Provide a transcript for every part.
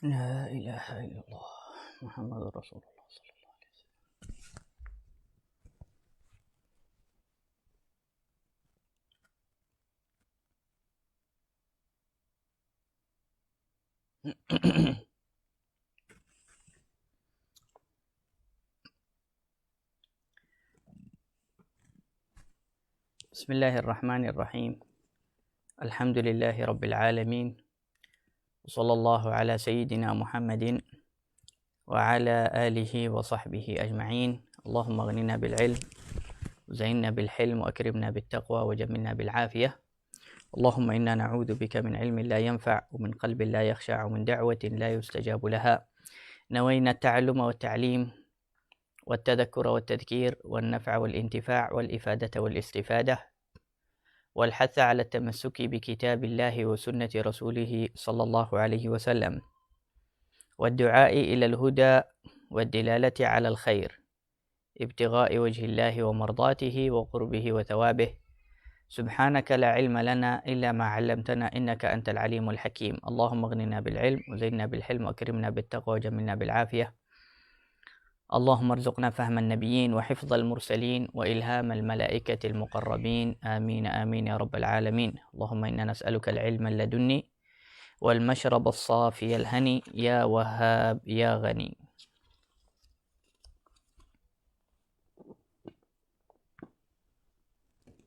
لا إله إلا الله محمد رسول الله صلى الله عليه وسلم. بسم الله الرحمن الرحيم. الحمد لله رب العالمين، وصلى الله على سيدنا محمد وعلى آله وصحبه أجمعين. اللهم اغننا بالعلم وزينا بالحلم وأكرمنا بالتقوى وجملنا بالعافية. اللهم إنا نعوذ بك من علم لا ينفع ومن قلب لا يخشع ومن دعوة لا يستجاب لها. نوينا التعلم والتعليم والتذكر والتذكير والنفع والانتفاع والإفادة والاستفادة والحث على التمسك بكتاب الله وسنة رسوله صلى الله عليه وسلم والدعاء إلى الهدى والدلالة على الخير ابتغاء وجه الله ومرضاته وقربه وثوابه. سبحانك لا علم لنا إلا ما علمتنا إنك أنت العليم الحكيم. اللهم اغننا بالعلم وزينا بالحلم وأكرمنا بالتقوى وجملنا بالعافية. اللهم ارزقنا فهم النبيين وحفظ المرسلين وإلهام الملائكة المقربين. آمين آمين يا رب العالمين. اللهم إنا نسألك العلم اللدني والمشرب الصافي الهني يا وهاب يا غني.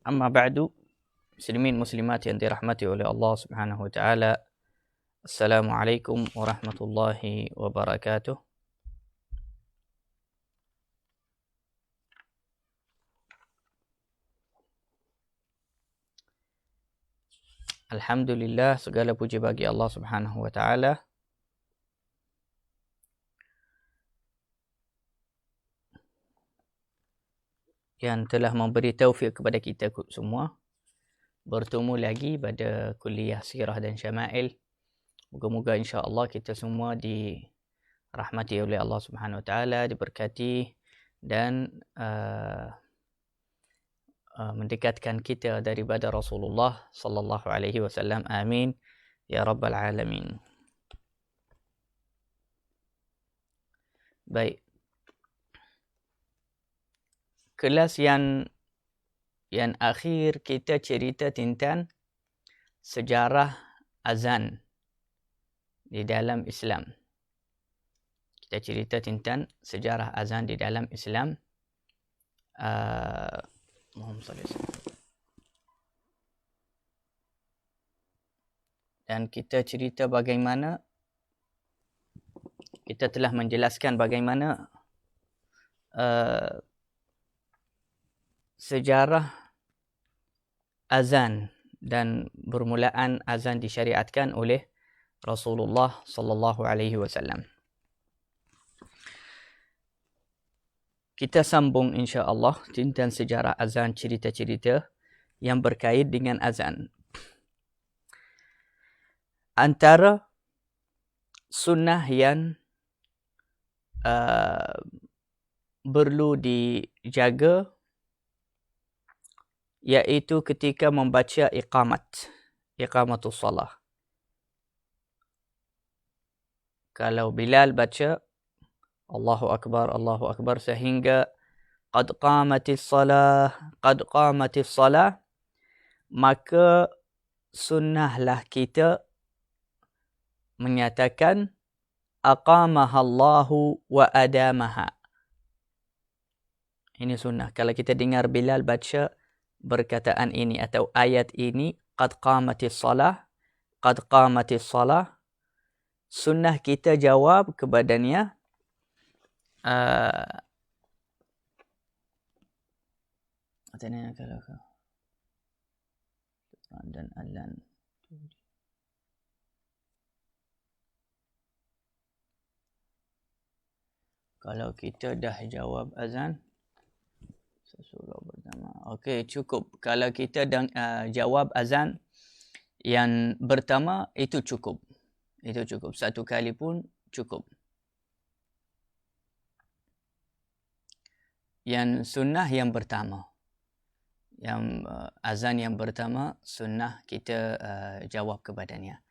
أما بعد، مسلمين مسلمات yang dirahmati oleh Allah Subhanahu wa taala. Assalamualaikum warahmatullahi wabarakatuh. Alhamdulillah, segala puji bagi Allah Subhanahu wa taala yang telah memberi taufik kepada kita semua bertemu lagi pada kuliah sirah dan syama'il. Moga-moga insya-Allah kita semua dirahmati oleh Allah Subhanahu wa taala, diberkati dan mendekatkan kita daripada Rasulullah sallallahu alaihi wasallam. Amin ya rabbal alamin. Baik. Kelas yang akhir kita cerita tentang sejarah azan di dalam Islam. Kita cerita tentang sejarah azan di dalam Islam. Muhammad sallallahu alaihi wasallam. Dan kita cerita bagaimana kita telah menjelaskan bagaimana sejarah azan dan bermulaan azan disyariatkan oleh Rasulullah sallallahu alaihi wasallam. Kita sambung insya-Allah tentang sejarah azan, cerita-cerita yang berkait dengan azan. Antara sunnah yang perlu dijaga iaitu ketika membaca iqamatus salah. Kalau Bilal baca Allahu Akbar sehingga qad qamatis salah, maka sunnahlah kita menyatakan aqamahallahu wa adamaha. Ini sunnah. Kalau kita dengar Bilal baca perkataan ini atau ayat ini, qad qamatis salah, sunnah kita jawab kepadanya, katanya dan alan. Kalau kita dah jawab azan sesurah pertama, okey, cukup. Kalau kita dah jawab azan yang pertama, itu cukup. Satu kali pun cukup. Yang sunnah yang pertama, yang azan yang pertama, sunnah kita jawab kepadanya.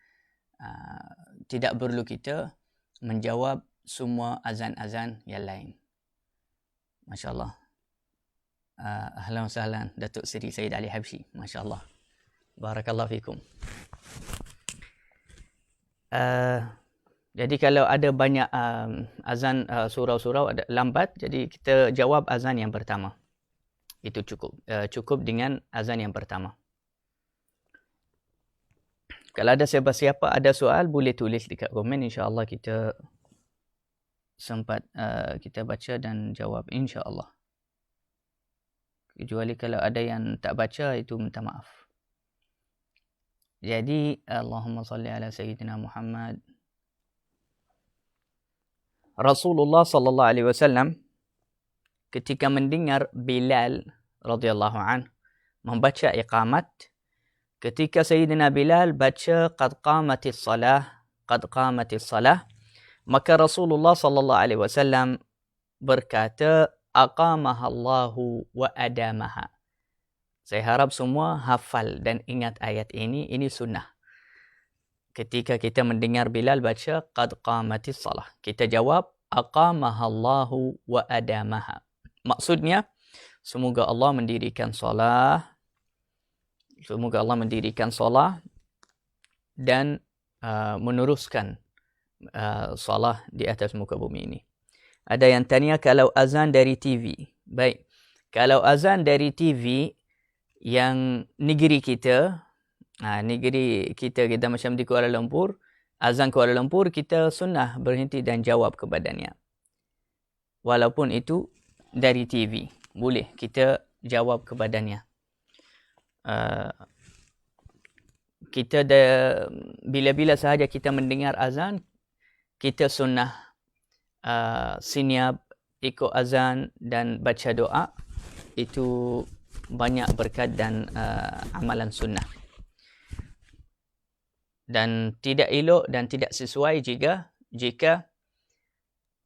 Tidak perlu kita menjawab semua azan-azan yang lain. Masya Allah. Ahlan wa sahlan Datuk Seri Sayyid Ali Habsyi. Masya Allah. Barakallahu fikum. Jadi kalau ada banyak azan surau-surau ada lambat, jadi kita jawab azan yang pertama. Itu cukup. Cukup dengan azan yang pertama. Kalau ada siapa-siapa ada soal, boleh tulis dekat komen. InsyaAllah kita sempat kita baca dan jawab. InsyaAllah. Kecuali kalau ada yang tak baca, itu minta maaf. Jadi, Allahumma salli ala Sayyidina Muhammad. Rasulullah sallallahu alaihi wasallam ketika mendengar Bilal radhiyallahu an membaca iqamat, ketika Sayyidina Bilal baca qad qamatis salah, maka Rasulullah sallallahu alaihi wasallam berkata aqamaha Allahu wa adamaha. Saya harap semua hafal dan ingat ayat ini sunnah. Ketika kita mendengar Bilal baca qad qamatis salah, kita jawab aqamaha Allahu wa adamaha. Maksudnya semoga Allah mendirikan solat, dan meneruskan solat di atas muka bumi ini. Ada yang tanya kalau azan dari TV. Baik. Kalau azan dari TV yang negeri kita macam di Kuala Lumpur, azan Kuala Lumpur, kita sunnah berhenti dan jawab kepadanya. Walaupun itu dari TV, boleh kita jawab kepadanya. Kita bila-bila sahaja kita mendengar azan, kita sunnah senyap, ikut azan dan baca doa. Itu banyak berkat dan amalan sunnah. Dan tidak elok dan tidak sesuai jika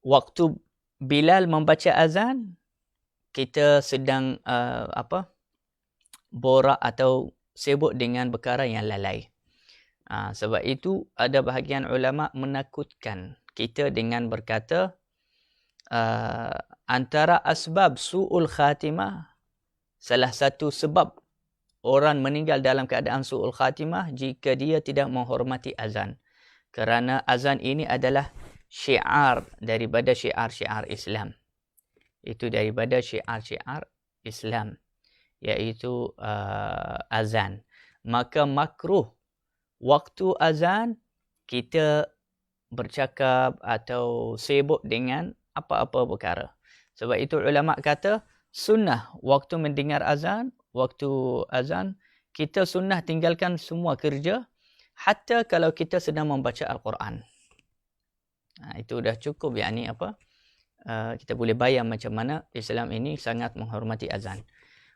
waktu Bilal membaca azan, kita sedang borak atau sibuk dengan perkara yang lalai. Sebab itu ada bahagian ulama menakutkan kita dengan berkata antara asbab su'ul khatimah, salah satu sebab orang meninggal dalam keadaan su'ul khatimah jika dia tidak menghormati azan. Kerana azan ini adalah syiar daripada syiar-syiar Islam. Itu daripada syiar-syiar Islam, iaitu azan. Maka makruh waktu azan kita bercakap atau sibuk dengan apa-apa perkara. Sebab itu ulama kata sunnah waktu mendengar azan, waktu azan, kita sunnah tinggalkan semua kerja, hatta kalau kita sedang membaca Al-Quran. Itu dah cukup, kita boleh bayang macam mana Islam ini sangat menghormati azan.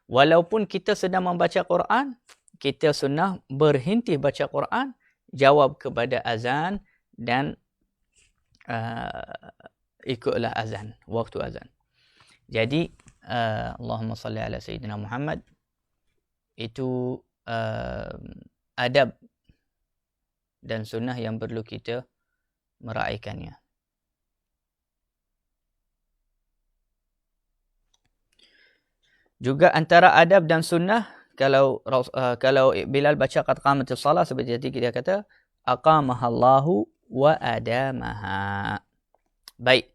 Walaupun kita sedang membaca Quran, kita sunnah berhenti baca Quran, jawab kepada azan dan ikutlah azan, waktu azan. Jadi, Allahumma salli ala Sayyidina Muhammad. Itu adab dan sunnah yang perlu kita meraihkannya. Juga antara adab dan sunnah, kalau Bilal baca qad qamatis salah, seperti tadi kita kata aqamahallahu wa adamaha. Baik.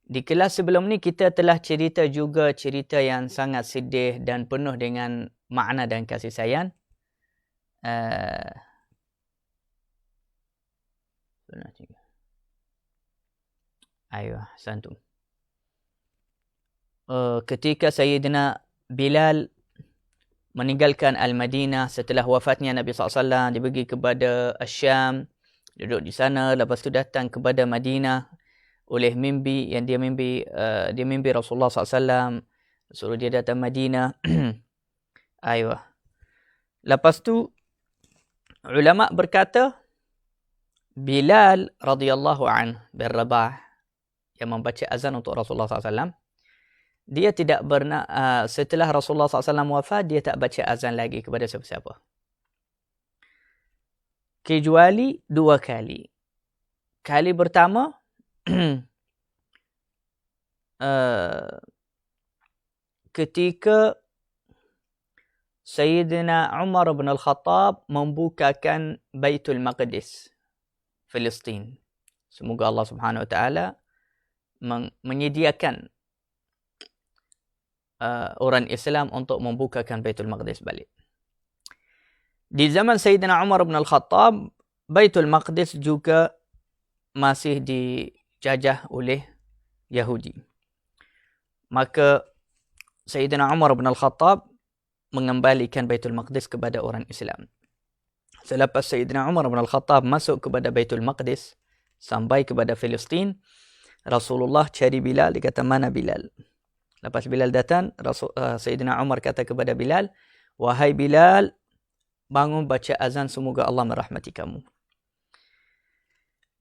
Di kelas sebelum ni kita telah cerita juga cerita yang sangat sedih dan penuh dengan makna dan kasih sayang. Santum. Ketika Sayyidina Bilal meninggalkan Al-Madinah setelah wafatnya Nabi SAW, dia pergi kepada Asyam, duduk di sana, lepas tu datang kepada Madinah oleh mimpi yang dia mimpi Rasulullah SAW, suruh dia datang Madinah. Lepas tu ulama berkata Bilal radhiyallahu an bin Rabah yang membaca azan untuk Rasulullah SAW, dia tidak setelah Rasulullah SAW wafat, dia tak baca azan lagi kepada siapa-siapa. Kecuali 2 kali. Kali pertama ketika Sayyidina Umar bin Al-Khattab membukakan Baitul Maqdis, Filistin. Semoga Allah Subhanahu Wa Taala menyediakan orang Islam untuk membukakan Baitul Maqdis balik. Di zaman Sayyidina Umar bin Al-Khattab, Baitul Maqdis juga masih dijajah oleh Yahudi. Maka Sayyidina Umar bin Al-Khattab mengembalikan Baitul Maqdis kepada orang Islam. Selepas Sayyidina Umar bin Al-Khattab masuk kepada Baitul Maqdis, sampai kepada Filistin, Rasulullah cari Bilal, dia kata, mana Bilal? Lepas Bilal datang, Sayyidina Umar kata kepada Bilal, wahai Bilal, bangun baca azan, semoga Allah merahmati kamu.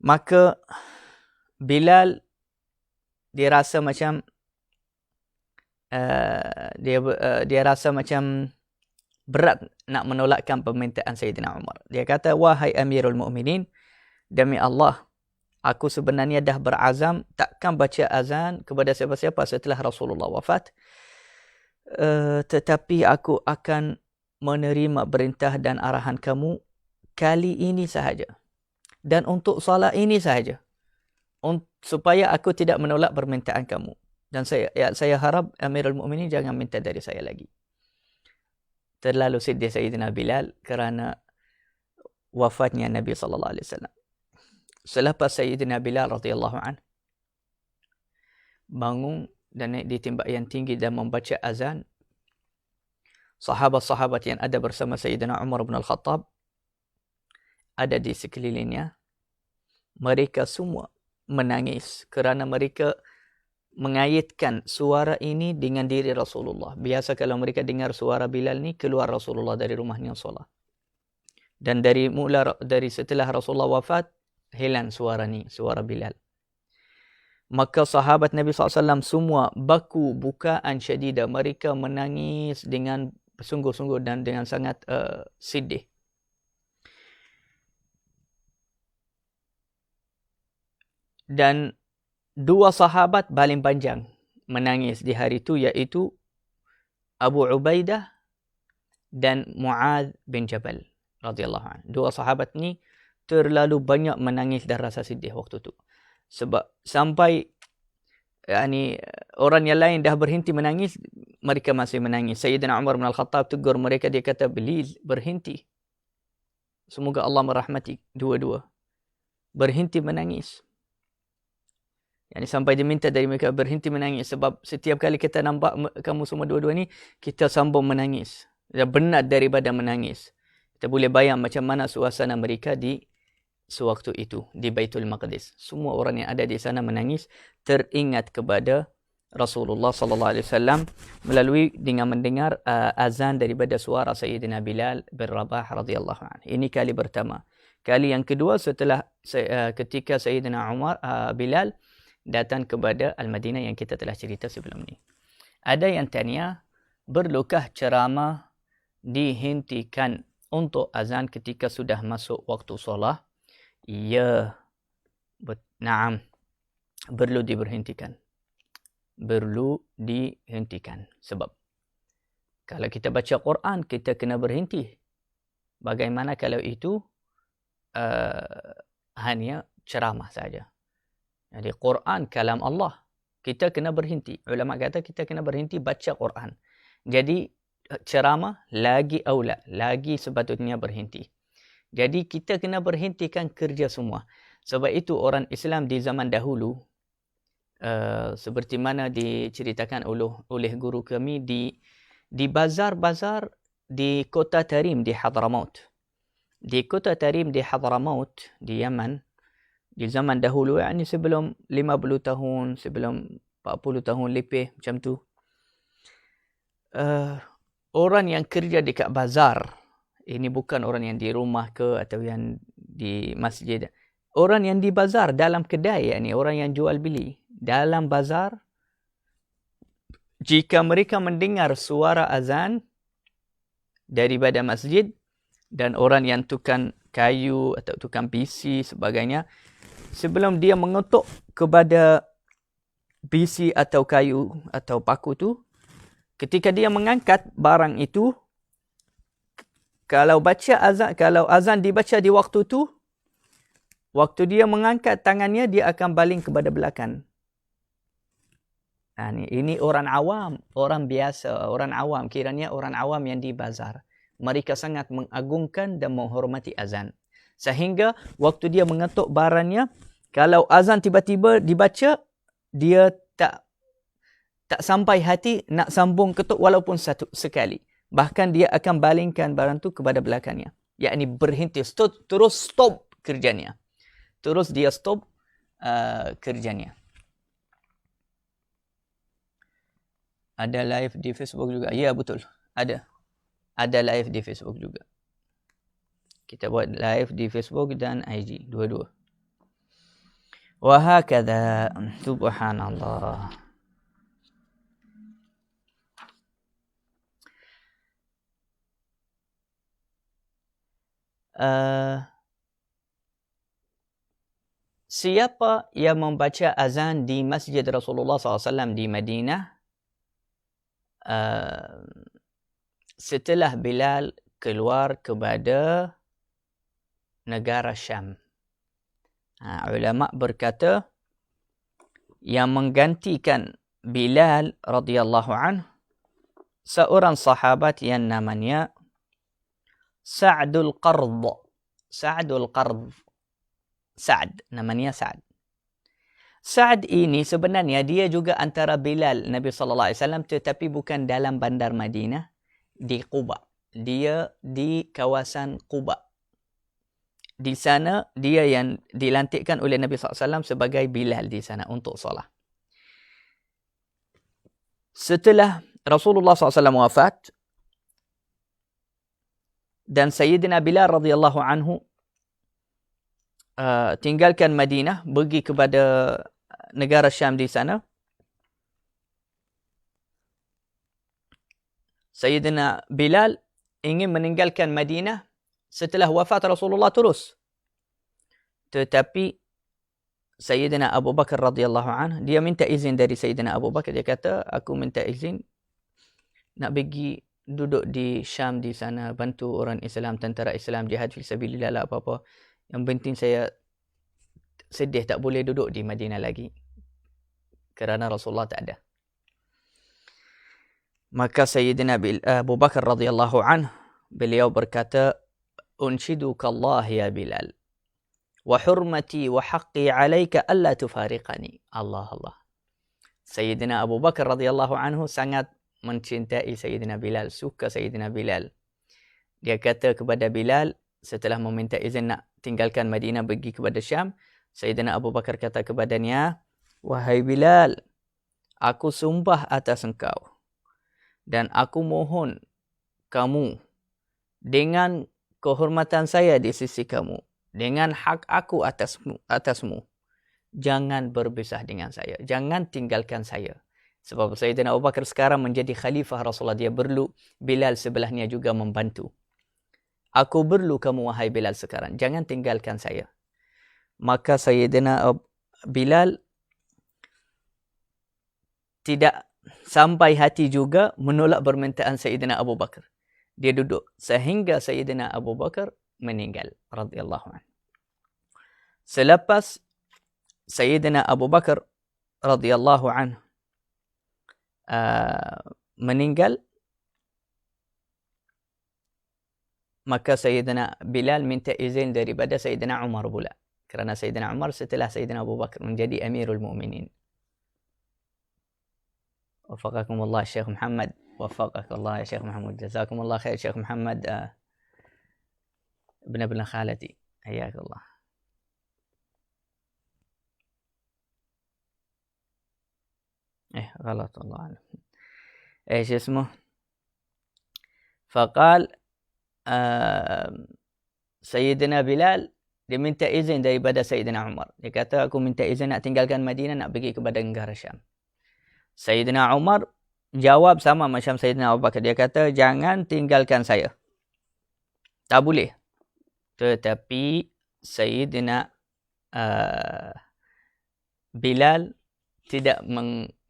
Maka Bilal, dia rasa macam dia rasa macam berat nak menolakkan permintaan Sayyidina Umar. Dia kata, wahai Amirul Mukminin, demi Allah, aku sebenarnya dah berazam takkan baca azan kepada siapa-siapa setelah Rasulullah wafat. Tetapi aku akan menerima perintah dan arahan kamu kali ini sahaja. Dan untuk salat ini sahaja. Supaya aku tidak menolak permintaan kamu. Dan saya harap Amirul Mukminin jangan minta dari saya lagi. Terlalu sedih Sayyidina Bilal kerana wafatnya Nabi sallallahu alaihi wasallam. Selepas Sayyidina Bilal radhiyallahu anhu bangun dan naik di tembak yang tinggi dan membaca azan, sahabat-sahabat yang ada bersama Sayyidina Umar bin Al-Khattab ada di sekelilingnya. Mereka semua menangis kerana mereka mengaitkan suara ini dengan diri Rasulullah. Biasa kalau mereka dengar suara Bilal ni, keluar Rasulullah dari rumahnya solat. Dan dari setelah Rasulullah wafat, hilang suara ni, suara Bilal. Maka sahabat Nabi SAW semua baku bukaan syadidah. Mereka menangis dengan sungguh-sungguh dan dengan sangat sedih. Dan dua sahabat paling panjang menangis di hari itu, iaitu Abu Ubaidah dan Mu'adz bin Jabal radhiyallahu anhu. Dua sahabat ni terlalu banyak menangis dan rasa sedih waktu tu. Sebab sampai orang yang lain dah berhenti menangis, mereka masih menangis. Sayyidina Umar bin Al-Khattab tegur mereka, dia kata, "Please, berhenti. Semoga Allah merahmati dua-dua. Berhenti menangis." Sampai dia minta dari mereka berhenti menangis. Sebab setiap kali kita nampak kamu semua dua-dua ni, kita sambung menangis. Dan benar daripada menangis. Kita boleh bayang macam mana suasana mereka di sewaktu itu, di Baitul Maqdis. Semua orang yang ada di sana menangis, teringat kepada Rasulullah SAW melalui dengan mendengar azan daripada suara Sayyidina Bilal bin Rabah radhiyallahu anhu. Ini kali pertama. Kali yang kedua setelah ketika Sayyidina Bilal datang kepada Al-Madinah yang kita telah cerita sebelum ni. Ada yang tanya, perlukah ceramah dihentikan untuk azan ketika sudah masuk waktu solat? Ya, naam, perlu diberhentikan. Perlu dihentikan. Sebab kalau kita baca Quran, kita kena berhenti. Bagaimana kalau itu hanya ceramah saja? Jadi Quran kalam Allah, kita kena berhenti. Ulama kata kita kena berhenti baca Quran. Jadi ceramah lagi aula, lagi sepatutnya berhenti. Jadi kita kena berhentikan kerja semua. Sebab itu orang Islam di zaman dahulu, seperti mana diceritakan oleh guru kami di bazar-bazar di kota Tarim di Hadramaut. Di kota Tarim di Hadramaut di Yaman, di zaman dahulu, sebelum 50 tahun, sebelum 40 tahun lebih macam tu, orang yang kerja dekat bazar, ini bukan orang yang di rumah ke atau yang di masjid, orang yang di bazar dalam kedai, orang yang jual beli dalam bazar, jika mereka mendengar suara azan daripada masjid dan orang yang tukang kayu atau tukang PC sebagainya sebelum dia mengetuk kepada bisi atau kayu atau paku tu, ketika dia mengangkat barang itu, kalau azan dibaca di waktu tu, waktu dia mengangkat tangannya, dia akan baling kepada belakang. Ini orang awam, orang biasa, orang awam. Kiranya orang awam yang di bazar. Mereka sangat mengagungkan dan menghormati azan. Sehingga waktu dia mengetuk barangnya, kalau azan tiba-tiba dibaca, dia tak sampai hati nak sambung ketuk walaupun sekali. Bahkan dia akan balingkan barang tu kepada belakangnya. Yakni berhenti, terus stop kerjanya. Terus dia stop kerjanya. Ada live di Facebook juga. Ya, betul. Ada live di Facebook juga. Kita buat live di Facebook dan IG. Dua-dua. Wahakadha. Subhanallah. Siapa yang membaca azan di Masjid Rasulullah SAW di Madinah, setelah Bilal keluar kepada negara Syam. Ulama berkata yang menggantikan Bilal radhiyallahu anhu seorang sahabat yang namanya Sa'dul Qard. Sa'd, namanya Sa'd. Sa'd ini sebenarnya dia juga antara Bilal Nabi sallallahu alaihi wasallam, tetapi bukan dalam bandar Madinah, di Quba. Dia di kawasan Quba. Di sana dia yang dilantikkan oleh Nabi sallallahu alaihi wasallam sebagai Bilal di sana untuk solat. Setelah Rasulullah SAW wafat dan Sayyidina Bilal radhiyallahu anhu tinggalkan Madinah, pergi kepada negara Syam di sana, Sayyidina Bilal ingin meninggalkan Madinah setelah wafat Rasulullah terus. Tetapi Sayyidina Abu Bakar radhiyallahu anhu, dia minta izin dari Sayyidina Abu Bakar. Dia kata, aku minta izin nak pergi duduk di Syam di sana, bantu orang Islam, tentera Islam, jihad fi sabilillah lah apa-apa. Yang penting saya sedih tak boleh duduk di Madinah lagi kerana Rasulullah tak ada. Maka Sayyidina Abu Bakar radhiyallahu anhu, beliau berkata, unshiduka Allah ya Bilal, wa hurmati wa haqqi alayka alla tufariqani. Allah. Sayyidina Abu Bakar radhiyallahu anhu sangat mencintai Sayyidina Bilal, suka Sayyidina Bilal. Dia kata kepada Bilal setelah meminta izin nak tinggalkan Madinah pergi kepada Syam, Sayyidina Abu Bakar kata kepadanya, wahai Bilal, aku sumpah atas engkau dan aku mohon kamu dengan kehormatan saya di sisi kamu, dengan hak aku atasmu, jangan berpisah dengan saya, jangan tinggalkan saya. Sebab Sayyidina Abu Bakar sekarang menjadi khalifah Rasulullah, dia perlu Bilal sebelahnya juga membantu. Aku perlu kamu wahai Bilal sekarang, jangan tinggalkan saya. Maka Sayyidina Bilal tidak sampai hati juga menolak permintaan Sayyidina Abu Bakar. Dia duduk sehingga Sayyidina Abu Bakar meninggal radhiyallahu anhu. Selepas Sayyidina Abu Bakar radhiyallahu anhu meninggal, maka Sayyidina Bilal minta izin daripada Sayyidina Umar pula. Kerana Sayyidina Umar setelah Sayyidina Abu Bakar menjadi Amirul Mu'minin. Wafaqakumullah Syekh Muhammad. Wafaqakallah ya Syekh Muhammad. Jazakumullah khair Syekh Muhammad. Ibn khalati. Hayakallah. غلط الله أعلم. ايش اسمه؟ فقال Sayyidina Bilal, dia minta izin daripada Sayyidina Umar. Dia kata, aku minta izin nak tinggalkan Madinah, nak pergi kepada negara Syam. Sayyidina Umar jawab sama macam Sayyidina Abu Bakar. Dia kata, jangan tinggalkan saya. Tak boleh. Tetapi Sayyidina Bilal tidak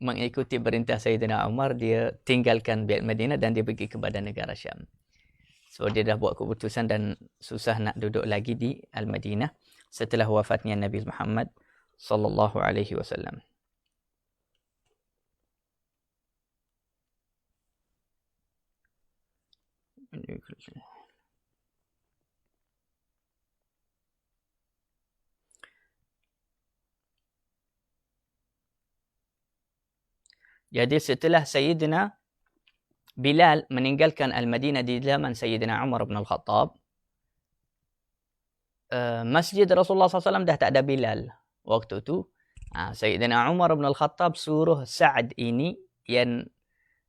mengikuti perintah Sayyidina Umar, dia tinggalkan Madinah dan dia pergi kepada negara Syam. So dia dah buat keputusan dan susah nak duduk lagi di Al-Madinah setelah wafatnya Nabi Muhammad sallallahu alaihi wasallam. Jadi setelah Sayyidina Bilal meninggalkan Al-Madinah di zaman Sayyidina Umar bin Al-Khattab, Masjid Rasulullah SAW dah tak ada Bilal waktu tu. Sayyidina Umar bin Al-Khattab suruh Sa'ad ini yang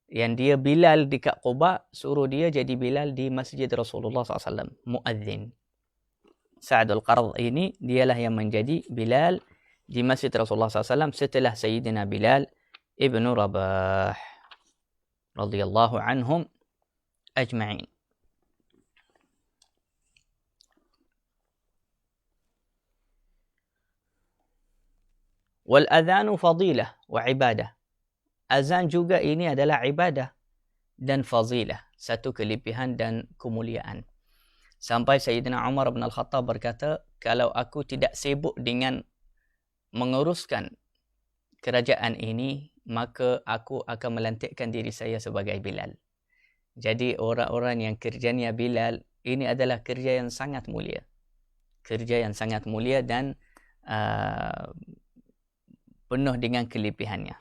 dia Bilal di Quba, suruh dia jadi Bilal di Masjid Rasulullah SAW, muadzin. Sa'ad Al-Qarad ini dialah yang menjadi Bilal di Masjid Rasulullah SAW setelah Sayyidina Bilal Ibn Rabah radhiyallahu anhum ajma'in. Wal adhanu fadilah wa ibadah. Azan juga ini adalah ibadah dan fadilah, satu kelebihan dan kemuliaan. Sampai Sayyidina Umar bin Al-Khattab berkata, kalau aku tidak sibuk dengan menguruskan kerajaan ini, maka aku akan melantikkan diri saya sebagai Bilal. Jadi orang-orang yang kerjanya Bilal, ini adalah kerja yang sangat mulia. Kerja yang sangat mulia dan penuh dengan kelebihannya.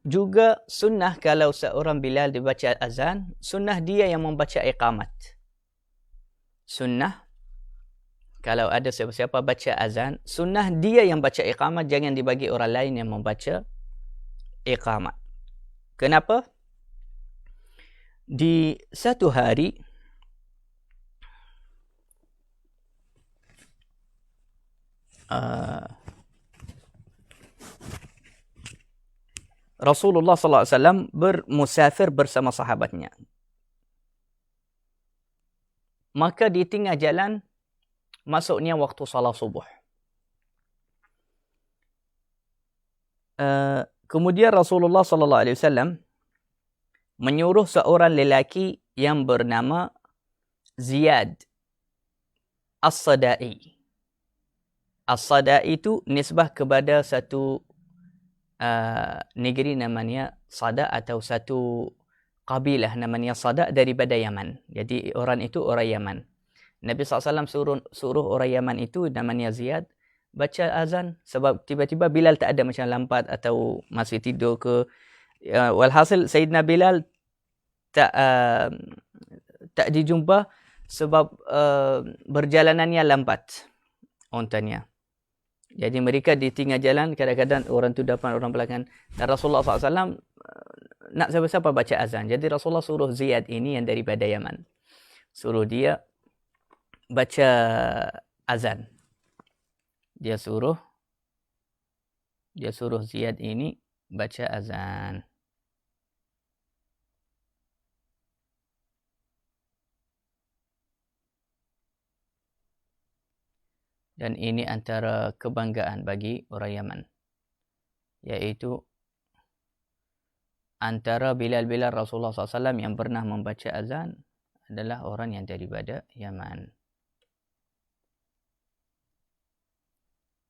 Juga sunnah kalau seorang Bilal dibaca azan, sunnah dia yang membaca iqamat. Sunnah kalau ada siapa-siapa baca azan, sunnah dia yang baca iqamat, jangan dibagi orang lain yang membaca iqamat. Kenapa? Di satu hari Rasulullah sallallahu alaihi wasallam bermusafir bersama sahabatnya. Maka di tengah jalan masuknya waktu salat subuh. Kemudian Rasulullah sallallahu alaihi wasallam menyuruh seorang lelaki yang bernama Ziyad As-Sadai. As-Sadai itu nisbah kepada satu negeri namanya Sada, atau satu kabilah namanya Sada daripada Yaman. Jadi orang itu orang Yaman. Nabi SAW suruh orang Yaman itu namanya Ziyad baca azan, sebab tiba-tiba Bilal tak ada, macam lambat atau masih tidur ke. Walhasil Sayyidina Bilal tak dijumpa sebab berjalanannya lambat ontanya. Jadi mereka di tengah jalan, kadang-kadang orang tu depan, orang belakang. Dan Rasulullah SAW nak siapa-siapa baca azan. Jadi Rasulullah suruh Ziyad ini yang daripada Yaman, suruh dia baca azan. Dia suruh Ziyad ini baca azan. Dan ini antara kebanggaan bagi orang Yaman, yaitu antara Bilal Rasulullah SAW yang pernah membaca azan adalah orang yang daripada Yaman.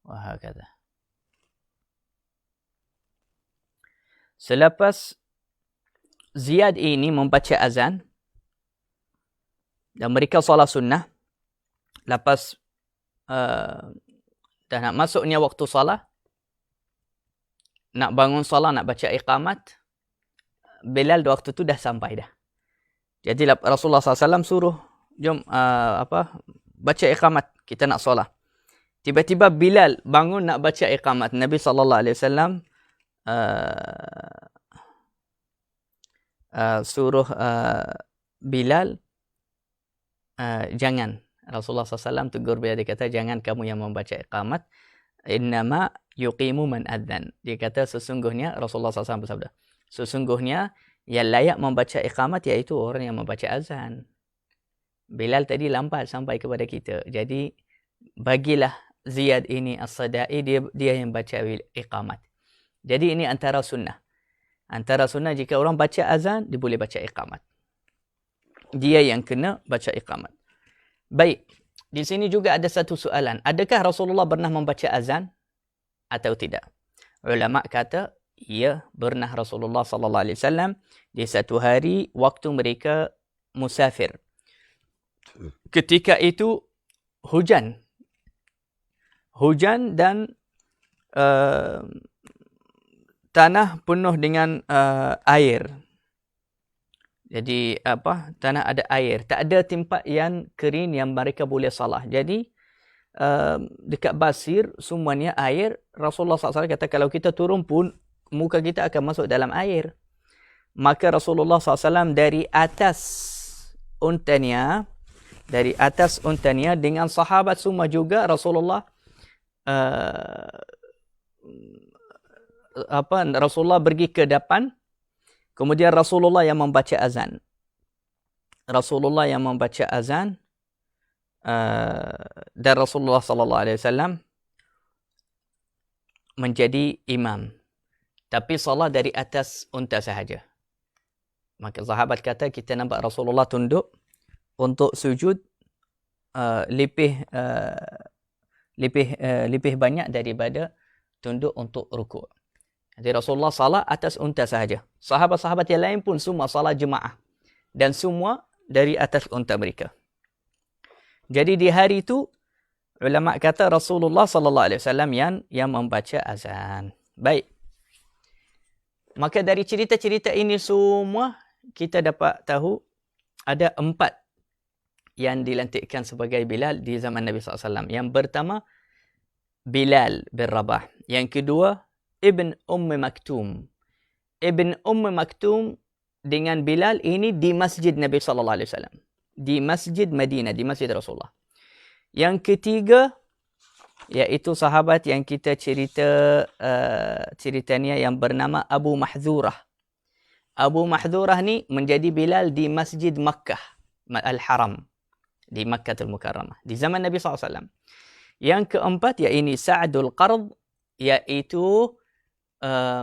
Wahakadha. Selepas Ziyad ini membaca azan dan mereka solat sunnah, lepas dah nak masuknya waktu salat, nak bangun salat, nak baca iqamat, Bilal waktu tu dah sampai dah. Jadi Rasulullah SAW suruh, jom baca iqamat, kita nak salat. Tiba-tiba Bilal bangun nak baca iqamat. Nabi SAW suruh Bilal jangan. Rasulullah SAW tegur beliau, dia kata, jangan kamu yang membaca iqamat. Innama yuqimu man adzan. Dia kata sesungguhnya, Rasulullah SAW bersabda, sesungguhnya yang layak membaca iqamat iaitu orang yang membaca azan. Bilal tadi lambat sampai kepada kita. Jadi bagilah Ziyad ini As-Sadai, dia yang baca iqamat. Jadi ini antara sunnah. Antara sunnah, jika orang baca azan, dia boleh baca iqamat. Dia yang kena baca iqamat. Baik, di sini juga ada satu soalan. Adakah Rasulullah pernah membaca azan atau tidak? Ulama kata, ya, pernah Rasulullah SAW di satu hari waktu mereka musafir. Ketika itu hujan. Hujan dan tanah penuh dengan air. Jadi tanah ada air. Tak ada tempat yang kering yang mereka boleh salah. Jadi dekat Basir semuanya air. Rasulullah SAW kata kalau kita turun pun muka kita akan masuk dalam air. Maka Rasulullah SAW dari atas untanya dengan sahabat semua juga Rasulullah Rasulullah pergi ke depan. Kemudian Rasulullah yang membaca azan. Rasulullah yang membaca azan dan Rasulullah SAW menjadi imam. Tapi salat dari atas unta sahaja. Maka sahabat kata kita nampak Rasulullah tunduk untuk sujud lebih banyak daripada tunduk untuk rukuk. Jadi Rasulullah salat atas unta sahaja. Sahabat-sahabat yang lain pun semua salat jemaah. Dan semua dari atas unta mereka. Jadi di hari itu, ulama kata Rasulullah SAW yang membaca azan. Baik. Maka dari cerita-cerita ini semua, kita dapat tahu ada 4 yang dilantikkan sebagai Bilal di zaman Nabi SAW. Yang pertama, Bilal bin Rabah. Yang kedua, Ibn Maktum. Ibn Maktum dengan Bilal ini di masjid Nabi SAW. Di masjid Madinah, di masjid Rasulullah. Yang ketiga, iaitu sahabat yang kita ceritanya yang bernama Abu Mahdzurah. Abu Mahdzurah ni menjadi Bilal di masjid Makkah, Al-Haram. Di Makkah Al-Mukarramah. Di zaman Nabi SAW. Yang keempat, iaitu Sa'dul Qard, iaitu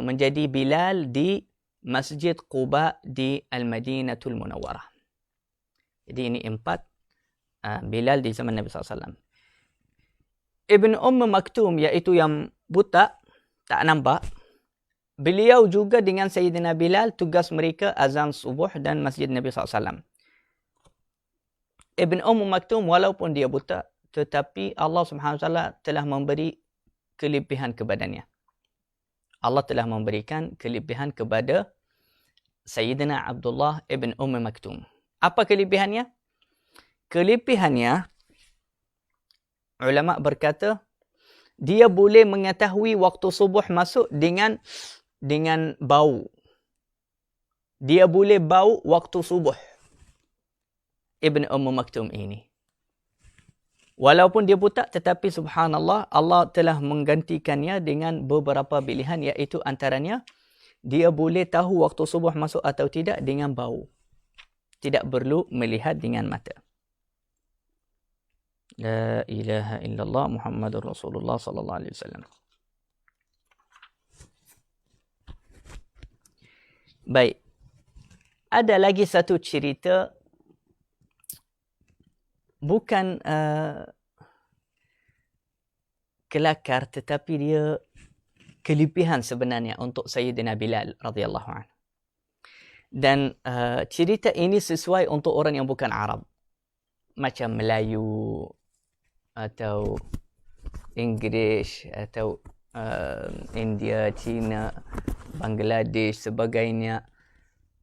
menjadi Bilal di Masjid Quba di Al-Madinatul Munawwarah. Jadi ini 4 Bilal di zaman Nabi SAW. Ibn Maktum, iaitu yang buta, tak nampak. Beliau juga dengan Sayyidina Bilal, tugas mereka azan subuh dan Masjid Nabi SAW. Ibn Maktum walaupun dia buta, tetapi Allah SWT telah memberi kelebihan kepadanya. Allah telah memberikan kelebihan kepada Sayyidina Abdullah ibn Maktum. Apa kelebihannya? Kelebihannya, ulama berkata, dia boleh mengetahui waktu subuh masuk dengan bau. Dia boleh bau waktu subuh. Ibn Maktum ini. Walaupun dia buta, tetapi subhanallah, Allah telah menggantikannya dengan beberapa pilihan, iaitu antaranya, dia boleh tahu waktu subuh masuk atau tidak dengan bau. Tidak perlu melihat dengan mata. La ilaha illallah Muhammadur Rasulullah sallallahu alaihi wasallam. Baik. Ada lagi satu cerita, bukan kelakar, tetapi dia kelebihan sebenarnya untuk Sayyidina Bilal radhiyallahu anhu. Dan cerita ini sesuai untuk orang yang bukan Arab. Macam Melayu atau Inggeris atau India, China, Bangladesh, sebagainya.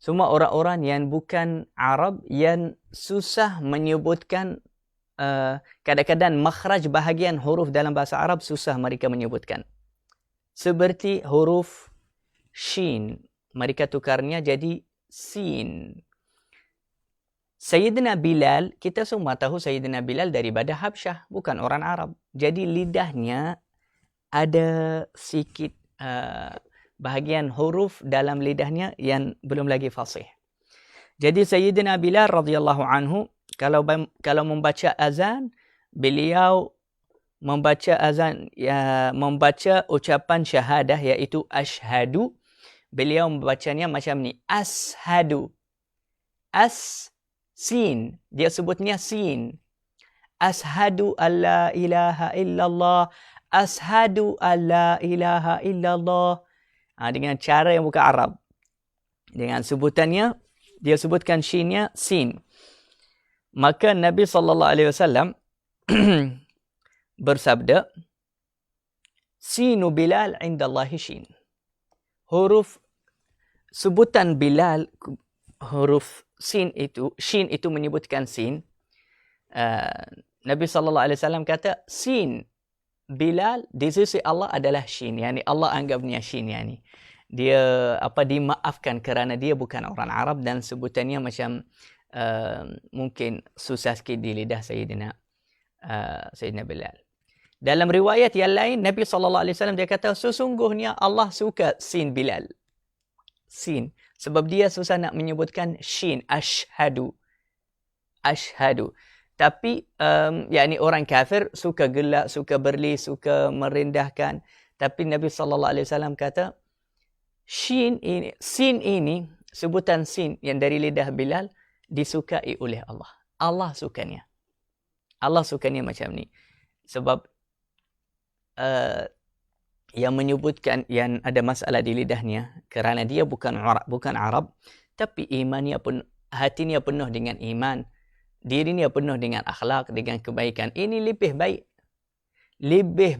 Semua orang-orang yang bukan Arab yang susah menyebutkan, kadang-kadang makhraj bahagian huruf dalam bahasa Arab susah mereka menyebutkan. Seperti huruf Shin, mereka tukarnya jadi Sin. Sayyidina Bilal, kita semua tahu Sayyidina Bilal daripada Habsyah, bukan orang Arab. Jadi lidahnya ada sikit bahagian huruf dalam lidahnya yang belum lagi fasih. Jadi Sayyidina Bilal radhiyallahu anhu kalau membaca azan, beliau membaca azan membaca ucapan syahadah iaitu asyhadu, beliau membacanya macam ni, ashadu. Sin, dia sebutnya sin. Ashadu alla ilaha illallah, ashadu alla ilaha illallah. Dengan cara yang bukan Arab. Dengan sebutannya, dia sebutkan shinnya sin. Maka Nabi SAW bersabda, Sinu Bilal indallahi shin. Huruf sebutan Bilal, huruf shin itu menyebutkan sin. Nabi SAW kata, sin Bilal di sisi Allah adalah shin. Yani Allah anggapnya shin. Yani dia dimaafkan kerana dia bukan orang Arab dan sebutannya macam mungkin susah sikit di lidah Sayyidina Bilal. Dalam riwayat yang lain, Nabi SAW dia kata, sesungguhnya Allah suka sin Bilal. Sin. Sebab dia susah nak menyebutkan shin, ashhadu. Tapi yakni orang kafir suka gelak, suka berli, suka merendahkan. Tapi Nabi SAW kata, sin ini, sebutan sin yang dari lidah Bilal, disukai oleh Allah. Allah sukanya. Allah sukanya macam ni. Sebab yang menyebutkan yang ada masalah di lidahnya kerana dia bukan Arab, tapi imannya pun, hatinya penuh dengan iman, dirinya penuh dengan akhlak, dengan kebaikan. Ini lebih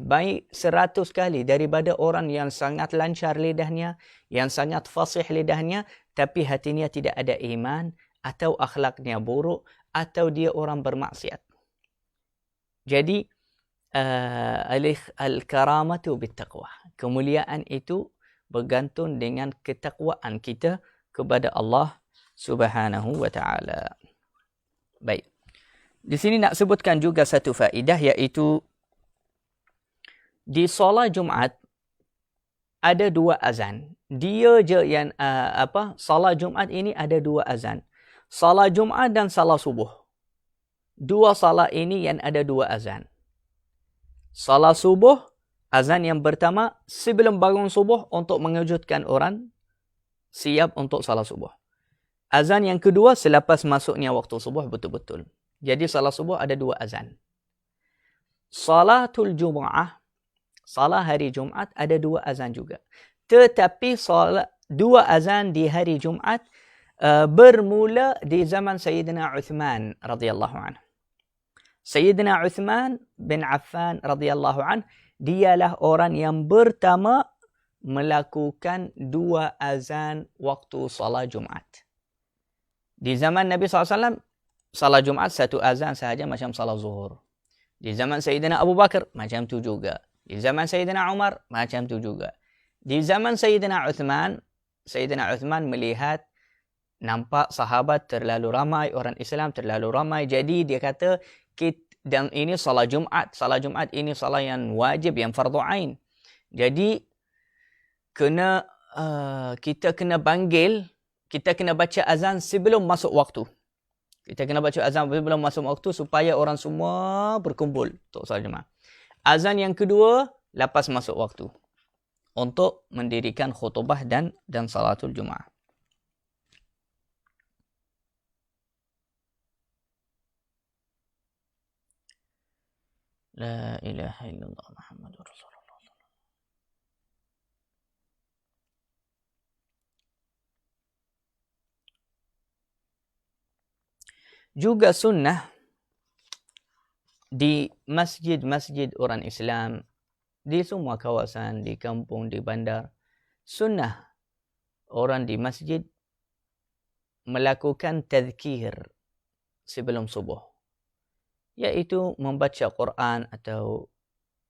baik 100 kali daripada orang yang sangat lancar lidahnya, yang sangat fasih lidahnya, tapi hatinya tidak ada iman, atau akhlaknya buruk, atau dia orang bermaksiat. Jadi al-karamatu bittaqwa. Kemuliaan itu bergantung dengan ketakwaan kita kepada Allah Subhanahu wa taala. Baik. Di sini nak sebutkan juga satu faedah, iaitu di solat Jumaat ada 2 azan. Dia je yang solat Jumaat ini ada 2 azan. Salat Jumaat dan salat subuh. 2 salat ini yang ada 2 azan. Salat subuh, azan yang pertama sebelum bangun subuh untuk mengejutkan orang siap untuk salat subuh. Azan yang kedua selepas masuknya waktu subuh betul-betul. Jadi salat subuh ada 2 azan. Salatul Jumu'ah, salat hari Jumaat ada 2 azan juga. Tetapi salat 2 azan di hari Jumaat bermula di zaman Sayyidina Uthman radhiyallahu anhu. Sayyidina Uthman bin Affan radhiyallahu anhu, dialah orang yang pertama melakukan 2 azan waktu salat Jumaat. Di zaman Nabi SAW, salat Jumaat 1 azan sahaja macam salat zuhur. Di zaman Sayyidina Abu Bakar, macam tu juga. Di zaman Sayyidina Umar, macam tu juga. Di zaman Sayyidina Uthman melihat, nampak sahabat terlalu ramai, orang Islam terlalu ramai. Jadi dia kata, dan ini salat Jumaat. Salat Jumaat ini salat yang wajib, yang fardu ain. Jadi kita kena baca azan sebelum masuk waktu. Kita kena baca azan sebelum masuk waktu supaya orang semua berkumpul untuk salat Jumaat. Azan yang kedua lepas masuk waktu untuk mendirikan khutbah dan salatul Jumaat. La ilaha illallah Muhammadur Rasulullah. Juga sunnah di masjid-masjid orang Islam, di semua kawasan, di kampung, di bandar, sunnah orang di masjid melakukan tazkir sebelum subuh, iaitu membaca Quran atau